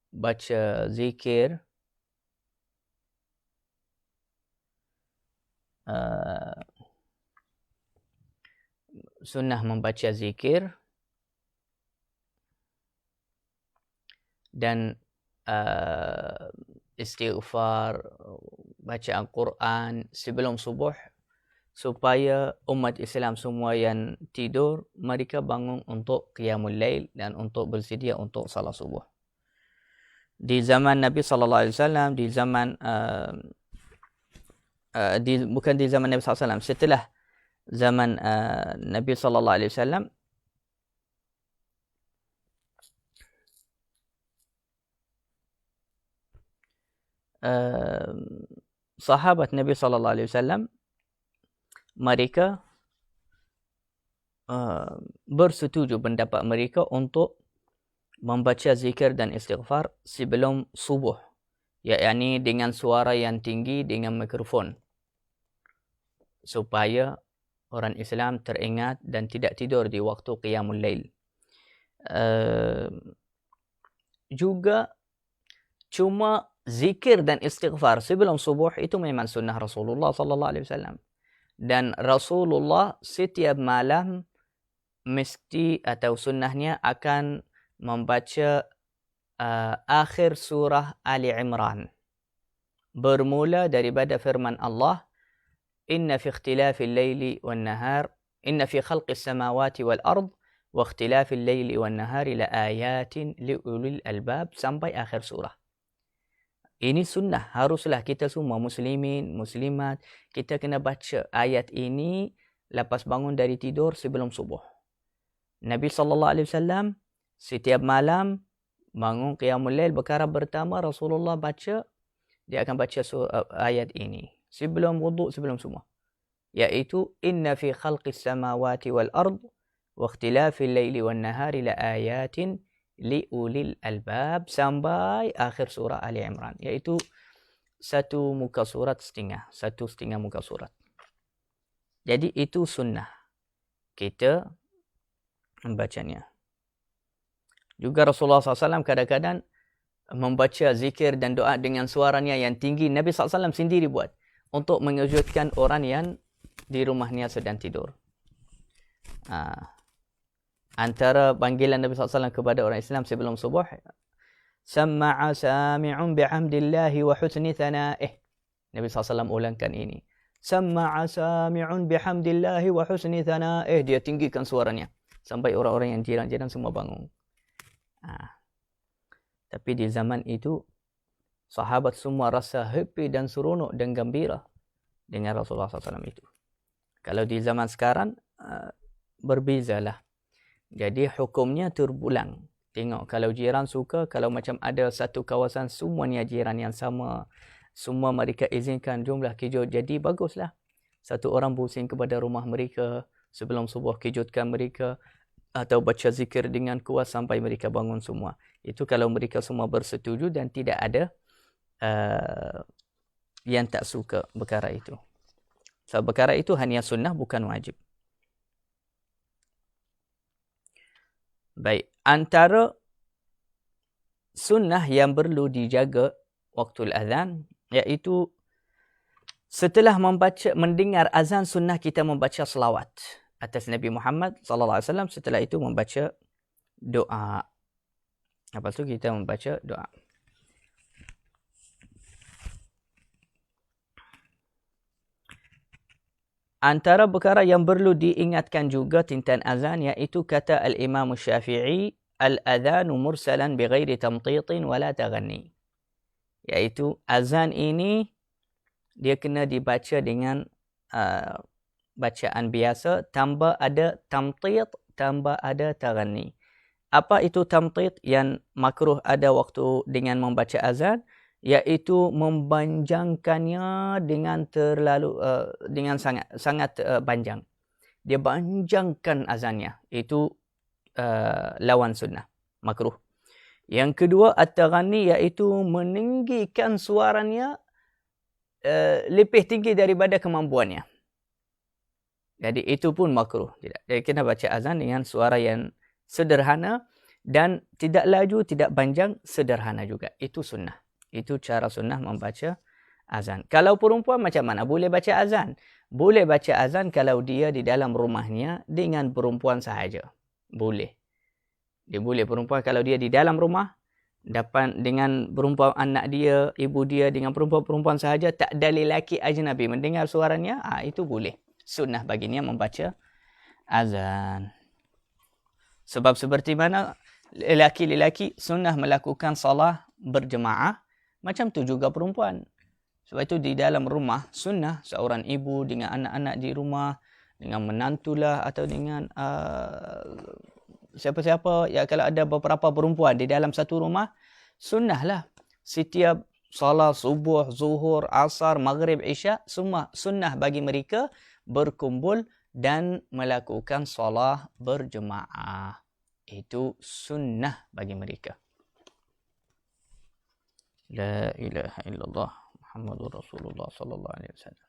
baca zikir sunnah membaca zikir dan istighfar, baca Al-Quran sebelum subuh, supaya umat Islam semua yang tidur, mereka bangun untuk qiyamul lail dan untuk bersedia untuk salat subuh. Di zaman Nabi SAW, di zaman bukan di zaman Nabi SAW, setelah zaman Nabi SAW, sahabat Nabi SAW, mereka bersetuju pendapat mereka untuk membaca zikir dan istighfar sebelum subuh, yakni dengan suara yang tinggi dengan mikrofon, supaya orang Islam teringat dan tidak tidur di waktu qiyamul lail. Juga cuma zikir dan istighfar sebelum subuh itu memang sunnah Rasulullah SAW. Dan Rasulullah setiap malam mesti atau sunnahnya akan membaca akhir surah Ali Imran, bermula daripada firman Allah, inna fi ikhtilafil laili wan nahar, inna fi khalqis samawati wal ard wa ikhtilafil laili wan nahari la ayatin li ulil albab, sampai akhir surah. Ini sunnah, haruslah kita semua muslimin, muslimat, kita kena baca ayat ini lepas bangun dari tidur sebelum subuh. Nabi SAW setiap malam bangun qiyamul lail, perkara pertama Rasulullah baca, dia akan baca ayat ini sebelum wuduk, sebelum semua, iaitu inna fi khalqis samawati wal ard wa ikhtilafil laili wan nahari la ayatin li ulil albab, sampai akhir surah Ali Imran, iaitu satu muka surat setengah, satu setengah muka surat. Jadi itu sunnah kita membacanya. Juga Rasulullah SAW kadang-kadang membaca zikir dan doa dengan suaranya yang tinggi. Nabi SAW sendiri buat untuk mengejutkan orang yang di rumahnya sedang tidur. Antara panggilan Nabi SAW kepada orang Islam sebelum subuh, Samma'a sami'un bihamdillahi wa husni thana'ih. Nabi SAW ulangkan ini. Samma'a sami'un bihamdillahi wa husni thana'ih. Dia tinggikan suaranya sampai orang-orang yang jiran-jiran semua bangun. Tapi di zaman itu, sahabat semua rasa happy dan seronok dan gembira dengan Rasulullah SAW itu. Kalau di zaman sekarang, berbezalah. Jadi hukumnya terpulang. Tengok kalau jiran suka, kalau macam ada satu kawasan semuanya jiran yang sama, semua mereka izinkan jumlah kejut, jadi baguslah. Satu orang pusing kepada rumah mereka sebelum subuh, kejutkan mereka, atau baca zikir dengan kuat sampai mereka bangun semua. Itu kalau mereka semua bersetuju dan tidak ada yang tak suka perkara itu. So, perkara itu hanya sunnah, bukan wajib. Baik, antara sunnah yang perlu dijaga waktu azan, iaitu setelah mendengar azan, sunnah kita membaca selawat atas Nabi Muhammad SAW. Setelah itu membaca doa. Lepas tu kita membaca doa. Antara perkara yang perlu diingatkan juga tentang azan, iaitu kata Al-Imam Syafi'i, al-adhanu mursalan bighairi tamtitin wala taghanni. Iaitu azan ini dia kena dibaca dengan bacaan biasa, tanpa ada tamtit, tanpa ada taghanni. Apa itu tamtit yang makruh ada waktu dengan membaca azan? Iaitu mempanjangkannya dengan dengan sangat panjang. Dia panjangkan azannya. Itu lawan sunnah, makruh. Yang kedua, at-taghanni, iaitu meninggikan suaranya lebih tinggi daripada kemampuannya. Jadi itu pun makruh. Dia kena baca azan dengan suara yang sederhana dan tidak laju, tidak panjang, sederhana juga. Itu sunnah. Itu cara sunnah membaca azan. Kalau perempuan macam mana? Boleh baca azan. Boleh baca azan kalau dia di dalam rumahnya dengan perempuan sahaja. Boleh. Dia boleh perempuan kalau dia di dalam rumah dapat dengan perempuan anak dia, ibu dia dengan perempuan-perempuan sahaja, tak ada lelaki ajnabi mendengar suaranya, itu boleh. Sunnah baginya membaca azan. Sebab seperti mana lelaki-lelaki sunnah melakukan salah berjemaah, macam tu juga perempuan. Sebab itu di dalam rumah sunnah seorang ibu dengan anak-anak di rumah, dengan menantulah atau dengan siapa-siapa, ya kalau ada beberapa perempuan di dalam satu rumah, sunnahlah setiap salat subuh, zuhur, asar, maghrib, isya, semua sunnah bagi mereka berkumpul dan melakukan salat berjemaah. Itu sunnah bagi mereka. La ilaha illallah Muhammadur Rasulullah sallallahu alaihi wasallam.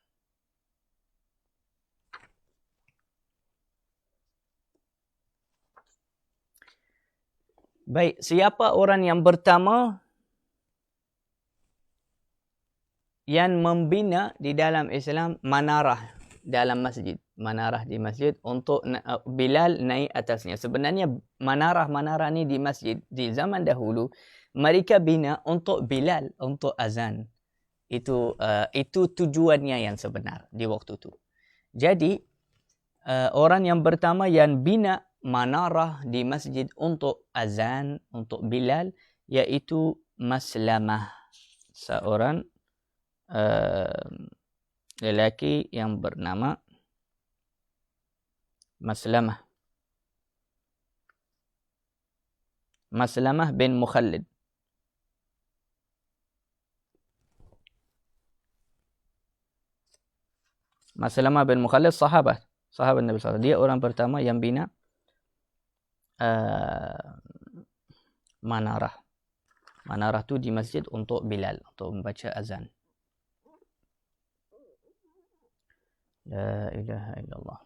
Baik, siapa orang yang pertama yang membina di dalam Islam manarah dalam masjid? Manarah di masjid untuk Bilal naik atasnya. Sebenarnya manarah-manarah ni di masjid di zaman dahulu mereka bina untuk Bilal, untuk azan. Itu tujuannya yang sebenar di waktu itu. Jadi orang yang pertama yang bina manarah di masjid untuk azan, untuk Bilal, yaitu Maslamah, seorang lelaki yang bernama Maslamah bin Mukhallid. Maslamah bin Mukhallid sahabat Nabi SAW. Dia orang pertama yang bina manarah. Manarah tu di masjid untuk Bilal, untuk membaca azan. La ilaha illallah.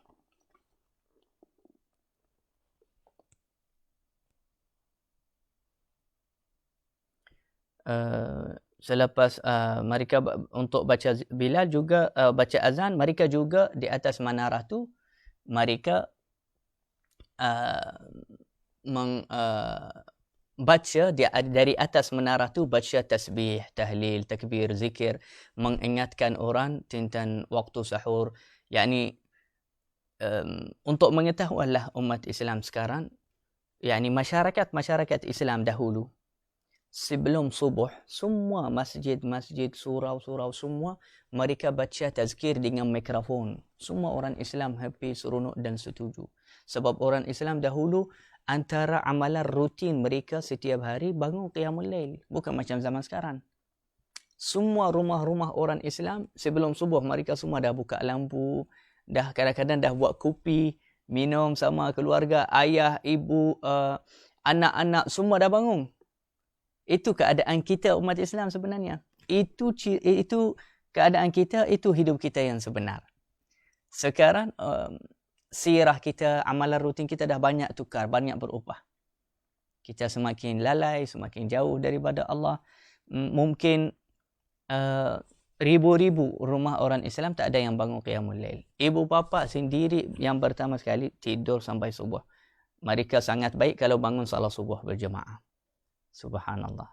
Selepas mereka untuk baca Bilal juga baca azan, mereka juga di atas manarah tu mereka baca dari atas menara tu, baca tasbih, tahlil, takbir, zikir, mengingatkan orang tentang waktu sahur. Yani untuk mengetahuilah umat Islam sekarang, yani masyarakat Islam dahulu sebelum subuh, semua masjid-masjid, surau-surau, semua mereka baca tazkir dengan mikrofon. Semua orang Islam happy, seronok dan setuju. Sebab orang Islam dahulu antara amalan rutin mereka setiap hari bangun qiyamul lail. Bukan macam zaman sekarang. Semua rumah-rumah orang Islam sebelum subuh mereka semua dah buka lampu, dah kadang-kadang dah buat kopi, minum sama keluarga, ayah, ibu, anak-anak semua dah bangun. Itu keadaan kita umat Islam sebenarnya. Itu keadaan kita, itu hidup kita yang sebenar. Sekarang sirah kita, amalan rutin kita dah banyak tukar, banyak berubah. Kita semakin lalai, semakin jauh daripada Allah. Mungkin ribu-ribu rumah orang Islam tak ada yang bangun qiyamul lail. Ibu bapa sendiri yang pertama sekali tidur sampai subuh. Mereka sangat baik kalau bangun salat subuh berjemaah. Subhanallah.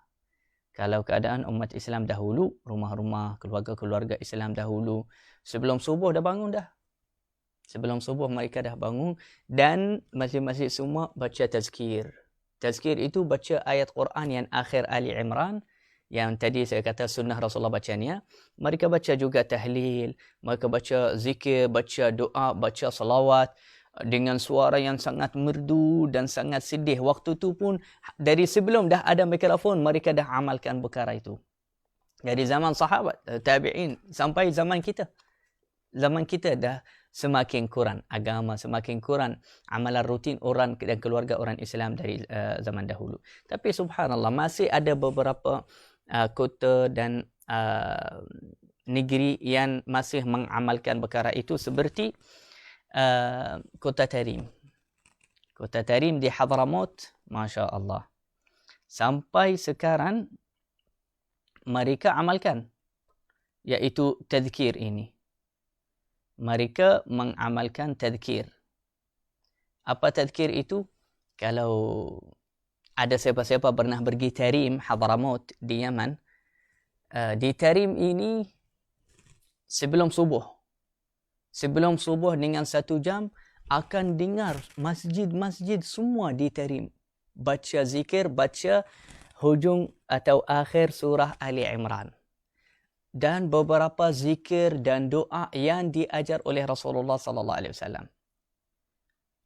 Kalau keadaan umat Islam dahulu, rumah-rumah, keluarga-keluarga Islam dahulu, sebelum subuh dah bangun dah. Sebelum subuh mereka dah bangun dan masing-masing semua baca tazkir. Tazkir itu baca ayat Quran yang akhir Ali Imran, yang tadi saya kata sunnah Rasulullah bacanya. Mereka baca juga tahlil, mereka baca zikir, baca doa, baca salawat dengan suara yang sangat merdu dan sangat sedih. Waktu tu pun dari sebelum dah ada mikrofon mereka dah amalkan perkara itu. Dari zaman sahabat, tabi'in sampai zaman kita. Zaman kita dah semakin kurang agama, semakin kurang amalan rutin orang dan keluarga orang Islam dari zaman dahulu. Tapi subhanallah masih ada beberapa kota dan negeri yang masih mengamalkan perkara itu seperti Kota Tarim. Kota Tarim di Hadramaut, Masya Allah. Sampai sekarang mereka amalkan. iaitu tadhkir ini. Mereka mengamalkan tadhkir. Apa tadhkir itu? Kalau ada siapa-siapa pernah pergi Tarim, Hadramaut di Yaman, di Tarim ini sebelum subuh dengan 1 jam akan dengar masjid-masjid semua di Tarim baca zikir, baca hujung atau akhir surah Ali Imran. Dan beberapa zikir dan doa yang diajar oleh Rasulullah sallallahu alaihi wasallam.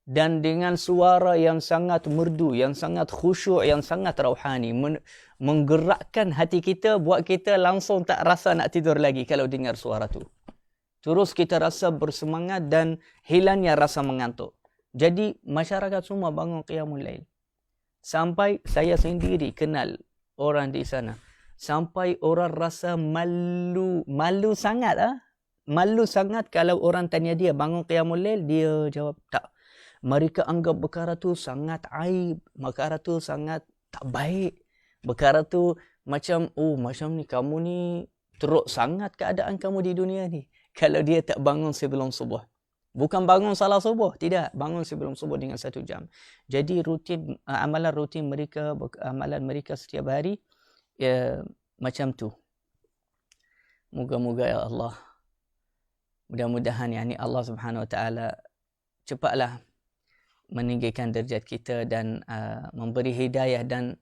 Dan dengan suara yang sangat merdu, yang sangat khusyuk, yang sangat rauhani, menggerakkan hati kita, buat kita langsung tak rasa nak tidur lagi kalau dengar suara tu. Terus kita rasa bersemangat dan hilangnya rasa mengantuk. Jadi masyarakat semua bangun qiyamul lail. Sampai saya sendiri kenal orang di sana. Sampai orang rasa malu sangat. Malu sangat kalau orang tanya dia bangun qiyamul lail, dia jawab tak. Mereka anggap perkara tu sangat aib, perkara tu sangat tak baik. Perkara tu macam ni kamu ni teruk sangat keadaan kamu di dunia ni kalau dia tak bangun sebelum subuh. Bukan bangun salah subuh, tidak, bangun sebelum subuh dengan 1 jam. Jadi amalan rutin mereka, amalan mereka setiap hari macam tu. Moga-moga ya Allah, mudah-mudahan Allah Subhanahu Wa Taala cepatlah meninggikan derajat kita dan memberi hidayah dan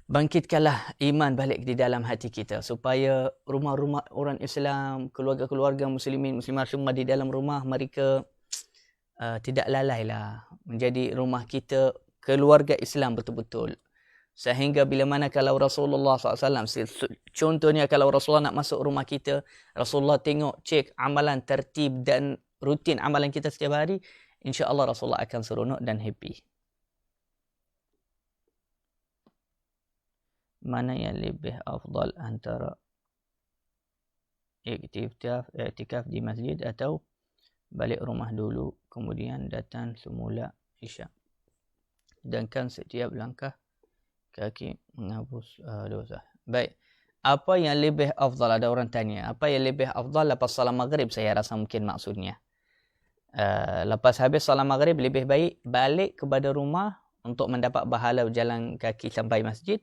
bangkitkanlah iman balik di dalam hati kita supaya rumah-rumah orang Islam, keluarga-keluarga muslimin muslimat semua di dalam rumah mereka tidak lalailah menjadi rumah kita keluarga Islam betul-betul. Sehingga bila mana kalau Rasulullah SAW, contohnya kalau Rasulullah nak masuk rumah kita, Rasulullah tengok, cek amalan tertib dan rutin amalan kita setiap hari, InsyaAllah Rasulullah akan seronok dan happy. Mana yang lebih afdal antara iktikaf di masjid atau balik rumah dulu kemudian datang semula Isya? Sedangkan setiap langkah kaki menghapus dosa. Baik. Apa yang lebih afdal? Ada orang tanya. Apa yang lebih afdal lepas salam maghrib? Saya rasa mungkin maksudnya. Lepas habis salam maghrib lebih baik balik kepada rumah untuk mendapat pahala berjalan kaki sampai masjid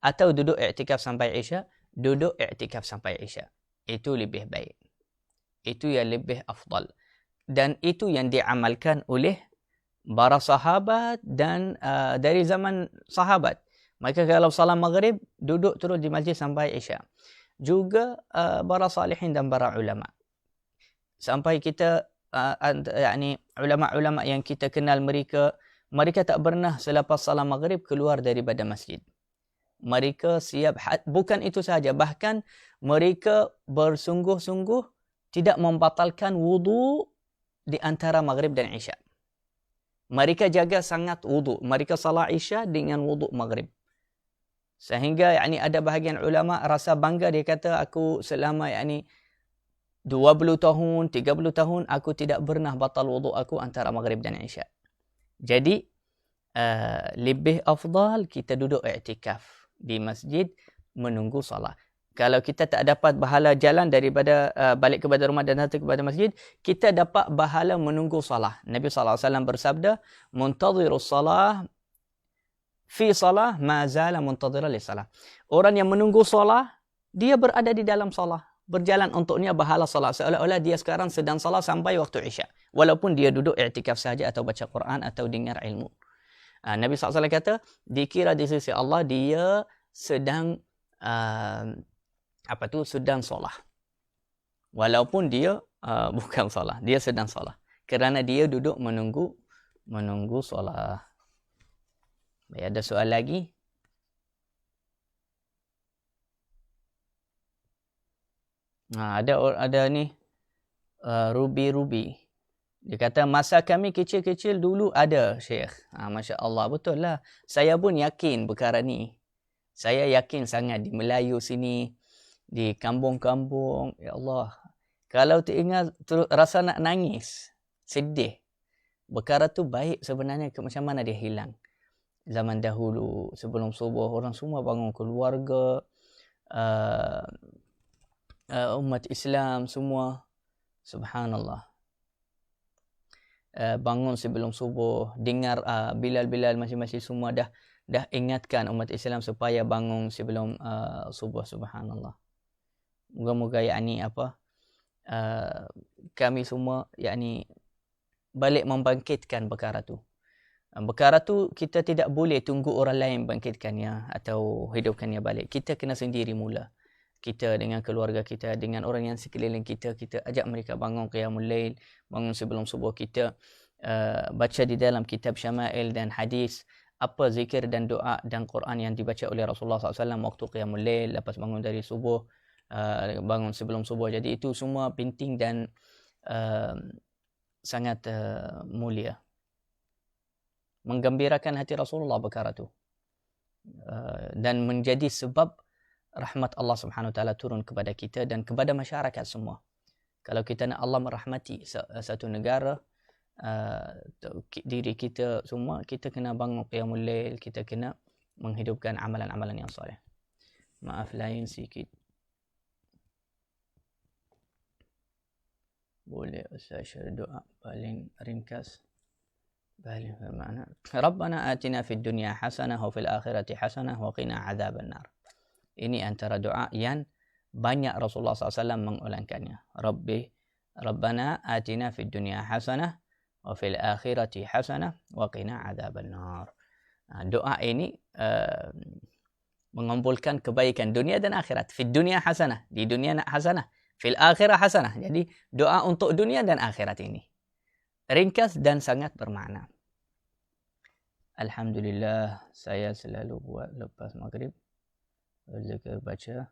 atau duduk iktikaf sampai Isya. Duduk iktikaf sampai Isya. Itu lebih baik. Itu yang lebih afdal. Dan itu yang diamalkan oleh para sahabat dan dari zaman sahabat. Maka kalau salam maghrib duduk terus di masjid sampai Isya. Juga para salihin dan para ulama. Sampai kita ulama-ulama yang kita kenal mereka tak pernah selepas salam maghrib keluar daripada masjid. Mereka siap, bukan itu sahaja, bahkan mereka bersungguh-sungguh tidak membatalkan wudu di antara maghrib dan Isya. Mereka jaga sangat wudu. Mereka salat Isya dengan wudu maghrib. Sehingga ada bahagian ulama rasa bangga, dia kata aku selama 20 tahun, 30 tahun aku tidak pernah batal wudu aku antara maghrib dan Isya. Jadi lebih afdal kita duduk iktikaf di masjid menunggu salat. Kalau kita tak dapat pahala jalan daripada balik kepada rumah dan datang kepada masjid, kita dapat pahala menunggu salat. Nabi sallallahu alaihi wasallam bersabda, "Muntadhirus salah fi salah ma zala muntadhiran li salah." Orang yang menunggu salat, dia berada di dalam salat. Berjalan untuknya pahala salat, seolah-olah dia sekarang sedang salat sampai waktu Isya, walaupun dia duduk iktikaf saja atau baca Quran atau dengar ilmu. Nabi SAW kata dikira di sisi Allah dia sedang sedang salat, walaupun dia bukan salat, dia sedang salat kerana dia duduk menunggu salat. Ada soal lagi? Ada ni Ruby. Dia kata masa kami kecil-kecil dulu ada Syekh. Masya Allah, betul lah. Saya pun yakin perkara ni. Saya yakin sangat di Melayu sini, di kampung-kampung. Ya Allah, kalau teringat rasa nak nangis, sedih. Perkara tu baik sebenarnya, macam mana dia hilang. Zaman dahulu sebelum subuh orang semua bangun keluarga, umat Islam semua, subhanallah, bangun sebelum subuh, dengar Bilal masing-masing semua dah ingatkan umat Islam supaya bangun sebelum subuh, subhanallah. Moga-moga kami semua balik membangkitkan perkara tu. Perkara tu kita tidak boleh tunggu orang lain bangkitkannya atau hidupkannya balik. Kita kena sendiri mula. Kita dengan keluarga kita, dengan orang yang sekeliling kita, kita ajak mereka bangun qiyamul lail, bangun sebelum subuh. Kita baca di dalam kitab syama'il dan hadis apa zikir dan doa dan Quran yang dibaca oleh Rasulullah SAW waktu qiyamul lail, lepas bangun dari subuh, bangun sebelum subuh. Jadi itu semua penting dan sangat mulia. Menggembirakan hati Rasulullah perkara tu. Dan menjadi sebab rahmat Allah Subhanahu Wa Taala turun kepada kita dan kepada masyarakat semua. Kalau kita nak Allah merahmati satu negara, diri kita semua, kita kena bangun qiyamul lail, kita kena menghidupkan amalan-amalan yang soleh. Maaf lain sikit. Boleh Ustaz share doa paling ringkas? Paling bermakna. Rabbana atina fid dunya hasanah wa fil akhirati hasanah wa qina adzabannar. Ini antara doa yang banyak Rasulullah SAW mengulangkannya. Rabbana atina fid dunya hasanah wa fil akhirati hasanah wa qina adzabannar. Doa ini mengumpulkan kebaikan dunia dan akhirat. Fid dunya hasanah, di dunia nak hasanah. Fil akhirah hasanah. Jadi doa untuk dunia dan akhirat ini. Ringkas dan sangat bermakna. Alhamdulillah, saya selalu buat lepas maghrib. Zikir baca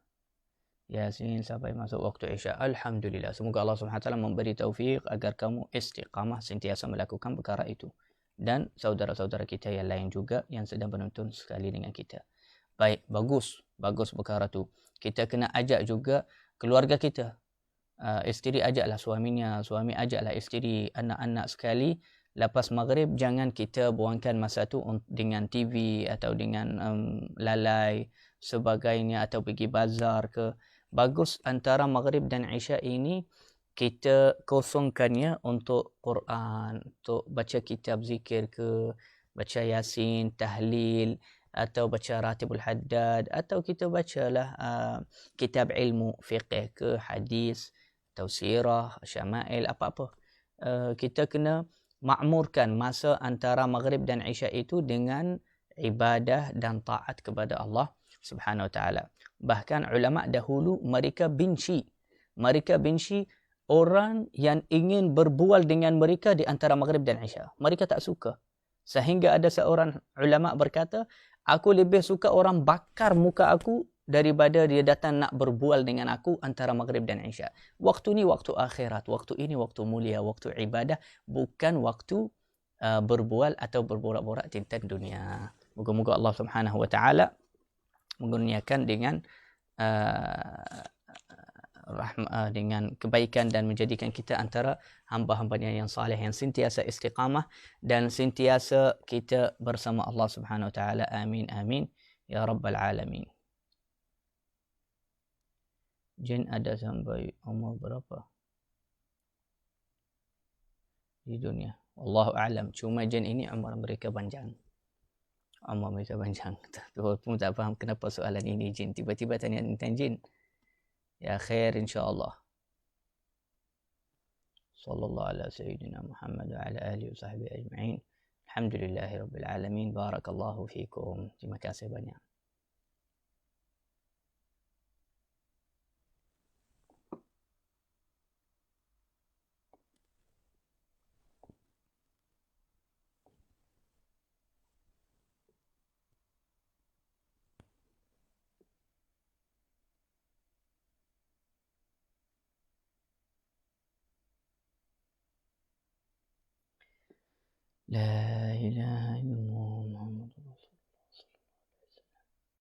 Yasin sampai masuk waktu Isya. Alhamdulillah. Semoga Allah SWT memberi taufik agar kamu istiqamah sentiasa melakukan perkara itu. Dan saudara-saudara kita yang lain juga yang sedang menonton sekali dengan kita. Baik, bagus perkara tu. Kita kena ajak juga keluarga kita. Isteri ajaklah suaminya, suami ajaklah isteri, anak-anak sekali. Lepas maghrib jangan kita buangkan masa tu dengan TV atau dengan lalai sebagainya atau pergi bazar ke. Bagus antara maghrib dan isya ini kita kosongkannya untuk Quran, untuk baca kitab zikir ke, baca Yasin, tahlil atau baca Ratibul Haddad atau kita bacalah kitab ilmu fiqh ke, hadis atau sirah, syama'il, apa-apa. Kita kena makmurkan masa antara maghrib dan isya itu dengan ibadah dan taat kepada Allah Subhanahu Wa Taala. Bahkan ulama dahulu mereka benci orang yang ingin berbual dengan mereka di antara maghrib dan isya. Mereka tak suka. Sehingga ada seorang ulama berkata, aku lebih suka orang bakar muka aku daripada dia datang nak berbual dengan aku antara maghrib dan isya. Waktu ni waktu akhirat, waktu ini waktu mulia, waktu ibadah, bukan waktu berbual atau berborak-borak tentang dunia. Moga-moga Allah Subhanahu Wa Taala mengurniakan dengan dengan kebaikan dan menjadikan kita antara hamba-hambanya yang saleh yang sentiasa istiqamah dan sentiasa kita bersama Allah Subhanahu Wa Taala. Amin amin ya rabbal alamin. Jin ada sampai umur berapa di dunia? Wallahu a'lam. Cuma jin ini umur mereka panjang. Walaupun tak faham kenapa soalan ini jin. Tiba-tiba tanya tentang jin. Ya khair insyaAllah. Sallallahu ala sayyidina Muhammad wa ala alihi wa sahbihi ajma'in. Alhamdulillahi rabbil alamin. Barakallahu fikum. Terima kasih banyak. La ilaha illallah.